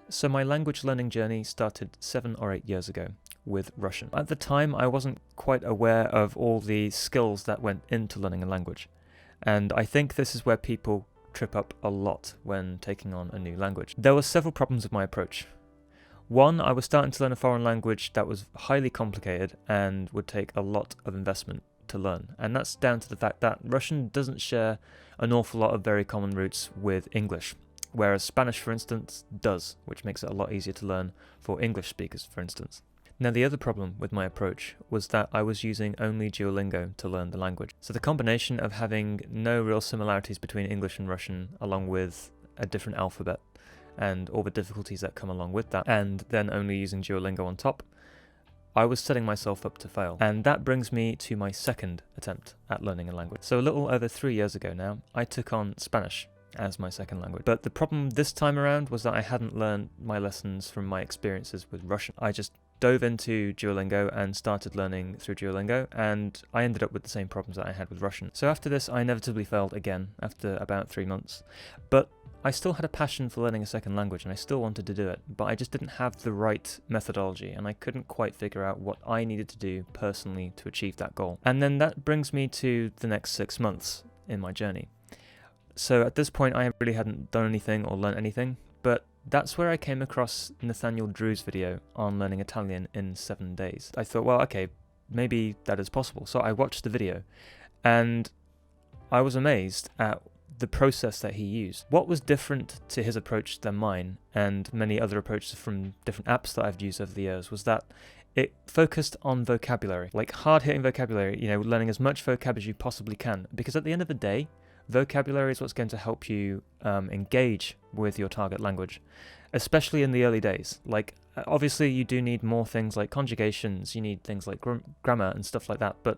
So my language learning journey started 7 or 8 years ago with Russian. At the time, I wasn't quite aware of all the skills that went into learning a language. And I think this is where people trip up a lot when taking on a new language. There were several problems with my approach. One, I was starting to learn a foreign language that was highly complicated and would take a lot of investment to learn. And that's down to the fact that Russian doesn't share an awful lot of very common roots with English, whereas Spanish, for instance, does, which makes it a lot easier to learn for English speakers, for instance. Now, the other problem with my approach was that I was using only Duolingo to learn the language. So the combination of having no real similarities between English and Russian, along with a different alphabet, and all the difficulties that come along with that, and then only using Duolingo on top, I was setting myself up to fail. And that brings me to my second attempt at learning a language. So a little over 3 years ago now, I took on Spanish as my second language. But the problem this time around was that I hadn't learned my lessons from my experiences with Russian. I just dove into Duolingo and started learning through Duolingo, and I ended up with the same problems that I had with Russian. So after this, I inevitably failed again after about 3 months. But I still had a passion for learning a second language, and I still wanted to do it, but I just didn't have the right methodology, and I couldn't quite figure out what I needed to do personally to achieve that goal. And then that brings me to the next 6 months in my journey. So at this point, I really hadn't done anything or learnt anything, but that's where I came across Nathaniel Drew's video on learning Italian in 7 days. I thought, well, okay, maybe that is possible. So I watched the video, and I was amazed at the process that he used. What was different to his approach than mine, and many other approaches from different apps that I've used over the years, was that it focused on vocabulary, like hard-hitting vocabulary, learning as much vocab as you possibly can, because at the end of the day, vocabulary is what's going to help you engage with your target language, especially in the early days. Like, obviously you do need more things like conjugations, you need things like grammar and stuff like that, but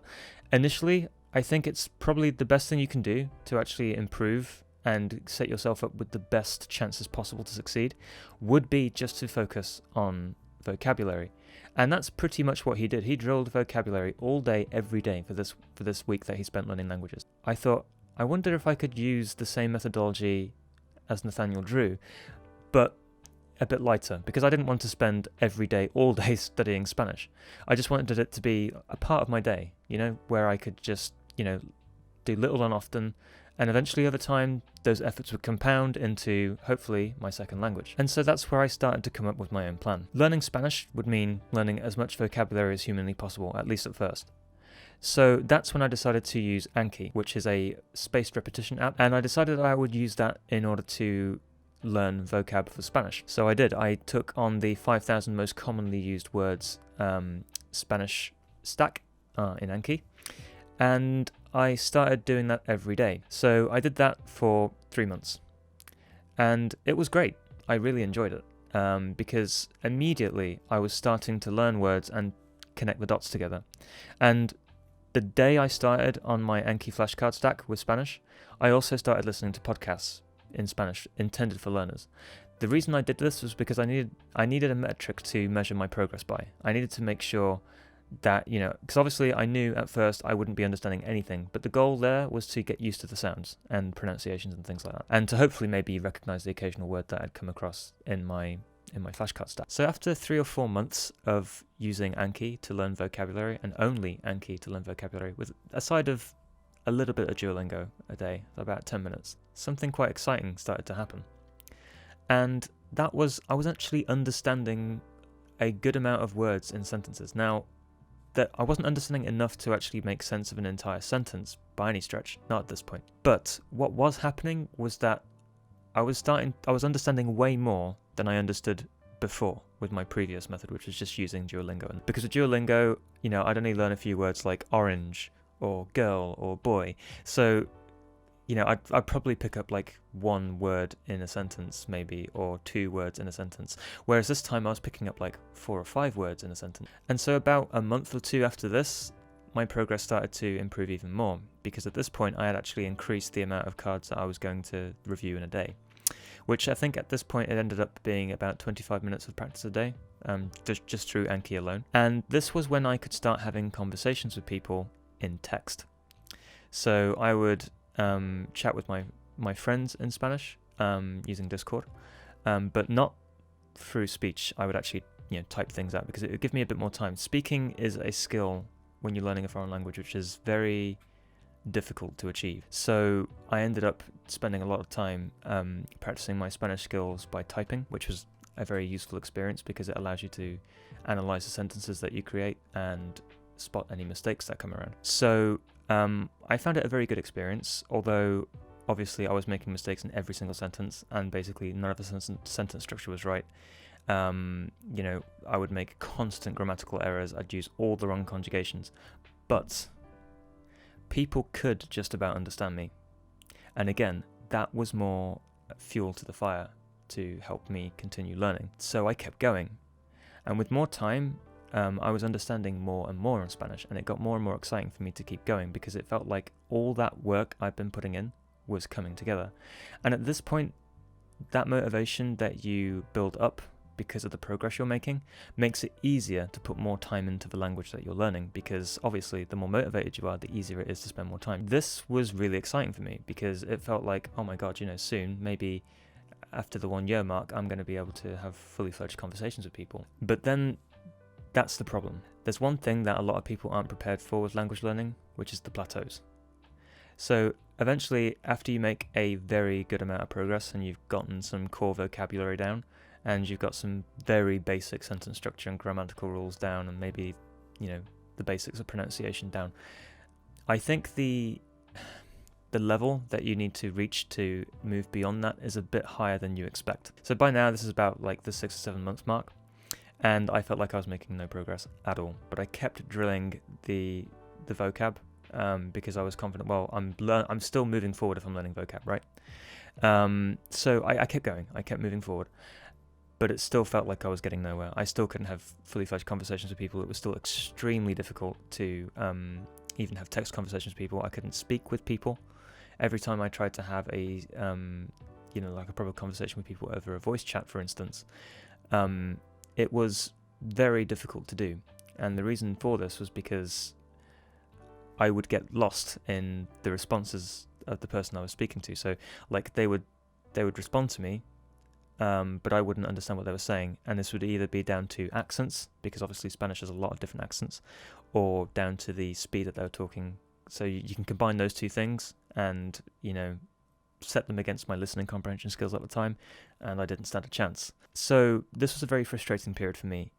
initially I think it's probably the best thing you can do to actually improve and set yourself up with the best chances possible to succeed would be just to focus on vocabulary. And that's pretty much what he did. He drilled vocabulary all day, every day for this week that he spent learning languages. I thought, I wonder if I could use the same methodology as Nathaniel Drew, but a bit lighter, because I didn't want to spend every day, all day studying Spanish. I just wanted it to be a part of my day, where I could just, do little and often, and eventually over time, those efforts would compound into, hopefully, my second language. And so that's where I started to come up with my own plan. Learning Spanish would mean learning as much vocabulary as humanly possible, at least at first. So that's when I decided to use Anki, which is a spaced repetition app, and I decided that I would use that in order to learn vocab for Spanish. So I did. I took on the 5,000 most commonly used words Spanish stack in Anki, and I started doing that every day. So I did that for 3 months, and it was great. I really enjoyed it because immediately I was starting to learn words and connect the dots together. And the day I started on my Anki flashcard stack with Spanish, I also started listening to podcasts in Spanish intended for learners. The reason I did this was because I needed a metric to measure my progress by. I needed to make sure that, because obviously I knew at first I wouldn't be understanding anything, but the goal there was to get used to the sounds and pronunciations and things like that, and to hopefully maybe recognize the occasional word that I'd come across in my flashcard stack. So after 3 or 4 months of using Anki to learn vocabulary, and only Anki to learn vocabulary, with a side of a little bit of Duolingo a day, about 10 minutes, something quite exciting started to happen. And that was, I was actually understanding a good amount of words in sentences. Now, that I wasn't understanding enough to actually make sense of an entire sentence by any stretch, not at this point. But what was happening was that I was understanding way more than I understood before with my previous method, which was just using Duolingo. And because with Duolingo, I'd only learn a few words like orange or girl or boy. So, I'd probably pick up like 1 word in a sentence maybe, or 2 words in a sentence. Whereas this time I was picking up like 4 or 5 words in a sentence. And so about a month or 2 after this, my progress started to improve even more, because at this point I had actually increased the amount of cards that I was going to review in a day, which I think at this point it ended up being about 25 minutes of practice a day, just through Anki alone. And this was when I could start having conversations with people in text. So I would chat with my friends in Spanish using Discord, but not through speech, I would actually type things out because it would give me a bit more time. Speaking is a skill when you're learning a foreign language which is very difficult to achieve. So I ended up spending a lot of time practicing my Spanish skills by typing, which was a very useful experience because it allows you to analyze the sentences that you create and spot any mistakes that come around. So I found it a very good experience, although obviously I was making mistakes in every single sentence and basically none of the sentence structure was right. I would make constant grammatical errors. I'd use all the wrong conjugations, but people could just about understand me. And again, that was more fuel to the fire to help me continue learning. So I kept going. And with more time, I was understanding more and more in Spanish, and it got more and more exciting for me to keep going because it felt like all that work I've been putting in was coming together. And at this point, that motivation that you build up because of the progress you're making makes it easier to put more time into the language that you're learning, because obviously the more motivated you are, the easier it is to spend more time. This was really exciting for me because it felt like, oh my god, soon, maybe after the 1 year mark, I'm going to be able to have fully fledged conversations with people. But then that's the problem. There's one thing that a lot of people aren't prepared for with language learning, which is the plateaus. So eventually, after you make a very good amount of progress and you've gotten some core vocabulary down, and you've got some very basic sentence structure and grammatical rules down, and maybe, the basics of pronunciation down, I think the level that you need to reach to move beyond that is a bit higher than you expect. So by now, this is about like the 6 or 7 month mark, and I felt like I was making no progress at all. But I kept drilling the vocab because I was confident, well, I'm still moving forward if I'm learning vocab, right? So I kept going, I kept moving forward. But it still felt like I was getting nowhere. I still couldn't have fully fledged conversations with people. It was still extremely difficult to even have text conversations with people. I couldn't speak with people. Every time I tried to have a proper conversation with people over a voice chat, for instance, it was very difficult to do. And the reason for this was because I would get lost in the responses of the person I was speaking to. So like they would respond to me, but I wouldn't understand what they were saying, and this would either be down to accents, because obviously Spanish has a lot of different accents, or down to the speed that they were talking. So you can combine those two things and, set them against my listening comprehension skills at the time, and I didn't stand a chance. So this was a very frustrating period for me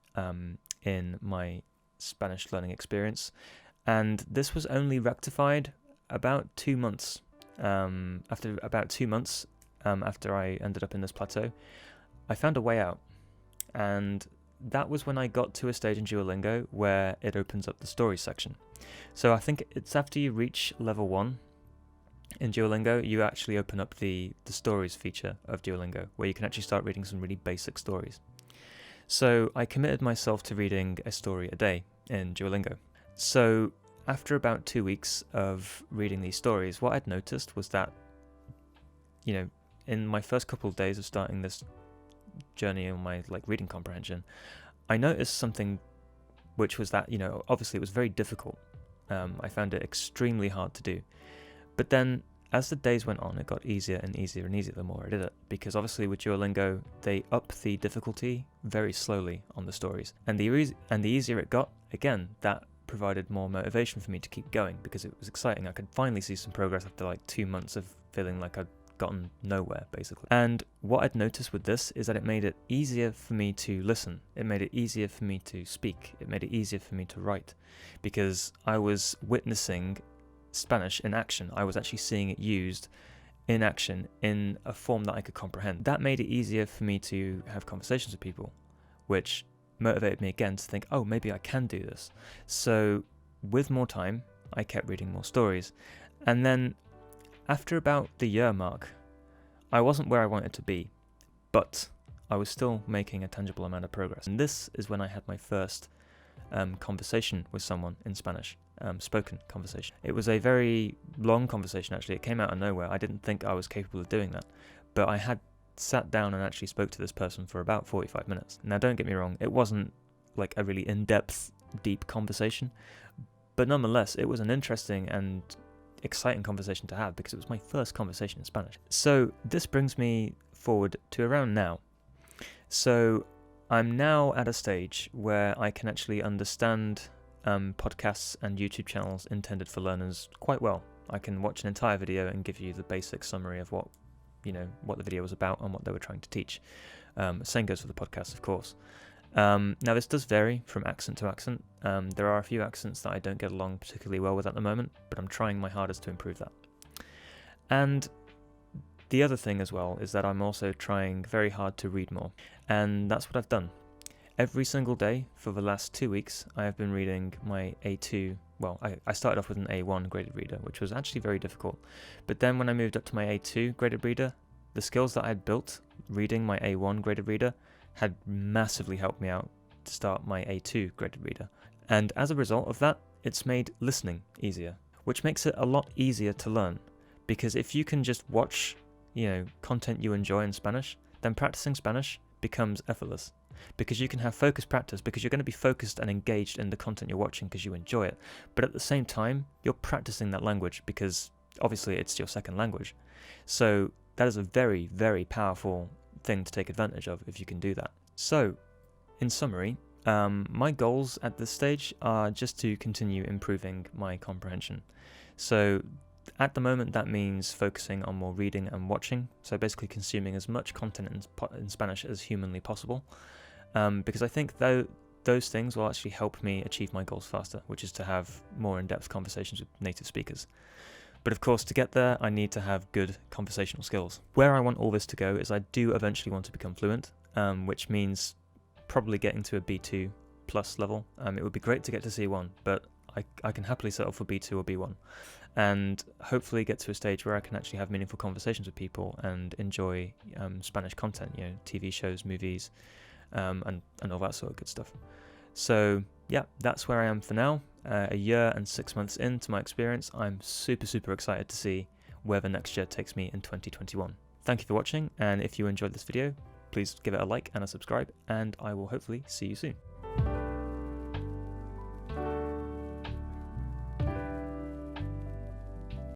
in my Spanish learning experience, and this was only rectified about 2 months. After about 2 months, after I ended up in this plateau, I found a way out, and that was when I got to a stage in Duolingo where it opens up the stories section. So I think it's after you reach level 1 in Duolingo, you actually open up the stories feature of Duolingo, where you can actually start reading some really basic stories. So I committed myself to reading a story a day in Duolingo. So after about 2 weeks of reading these stories, what I'd noticed was that, in my first couple of days of starting this journey on my reading comprehension, I noticed something, which was that, obviously it was very difficult. I found it extremely hard to do. But then as the days went on, it got easier and easier and easier the more I did it, because obviously with Duolingo, they up the difficulty very slowly on the stories. And the easier it got, again, that provided more motivation for me to keep going, because it was exciting. I could finally see some progress after 2 months of feeling like I'd gotten nowhere, basically. And what I'd noticed with this is that it made it easier for me to listen. It made it easier for me to speak. It made it easier for me to write, because I was witnessing Spanish in action. I was actually seeing it used in action in a form that I could comprehend. That made it easier for me to have conversations with people, which motivated me again to think, oh, maybe I can do this. So with more time, I kept reading more stories. And then after about the year mark, I wasn't where I wanted to be, but I was still making a tangible amount of progress. And this is when I had my first conversation with someone in Spanish, spoken conversation. It was a very long conversation, actually. It came out of nowhere. I didn't think I was capable of doing that, but I had sat down and actually spoke to this person for about 45 minutes. Now, don't get me wrong, it wasn't like a really in-depth, deep conversation, but nonetheless, it was an interesting and exciting conversation to have, because it was my first conversation in Spanish. So this brings me forward to around now. So I'm now at a stage where I can actually understand podcasts and YouTube channels intended for learners quite well. I can watch an entire video and give you the basic summary of what the video was about and what they were trying to teach. Same goes for the podcast, of course. Now this does vary from accent to accent. There are a few accents that I don't get along particularly well with at the moment, but I'm trying my hardest to improve that. And the other thing as well is that I'm also trying very hard to read more, and that's what I've done. Every single day for the last 2 weeks, I have been reading my A2. Well, I started off with an A1 graded reader, which was actually very difficult. But then when I moved up to my A2 graded reader, the skills that I had built reading my A1 graded reader had massively helped me out to start my A2 graded reader. And as a result of that, it's made listening easier, which makes it a lot easier to learn. Because if you can just watch, content you enjoy in Spanish, then practicing Spanish becomes effortless. Because you can have focused practice, because you're going to be focused and engaged in the content you're watching because you enjoy it. But at the same time, you're practicing that language because obviously it's your second language. So that is a very, very powerful thing to take advantage of if you can do that. So, in summary, my goals at this stage are just to continue improving my comprehension. So at the moment that means focusing on more reading and watching, so basically consuming as much content in Spanish as humanly possible, because I think those things will actually help me achieve my goals faster, which is to have more in-depth conversations with native speakers. But of course, to get there, I need to have good conversational skills. Where I want all this to go is I do eventually want to become fluent, which means probably getting to a B2 plus level. It would be great to get to C1, but I can happily settle for B2 or B1. And hopefully get to a stage where I can actually have meaningful conversations with people and enjoy Spanish content, TV shows, movies, and all that sort of good stuff. So yeah, that's where I am for now. A year and 6 months into my experience, I'm super, super excited to see where the next year takes me in 2021. Thank you for watching, and if you enjoyed this video, please give it a like and a subscribe, and I will hopefully see you soon.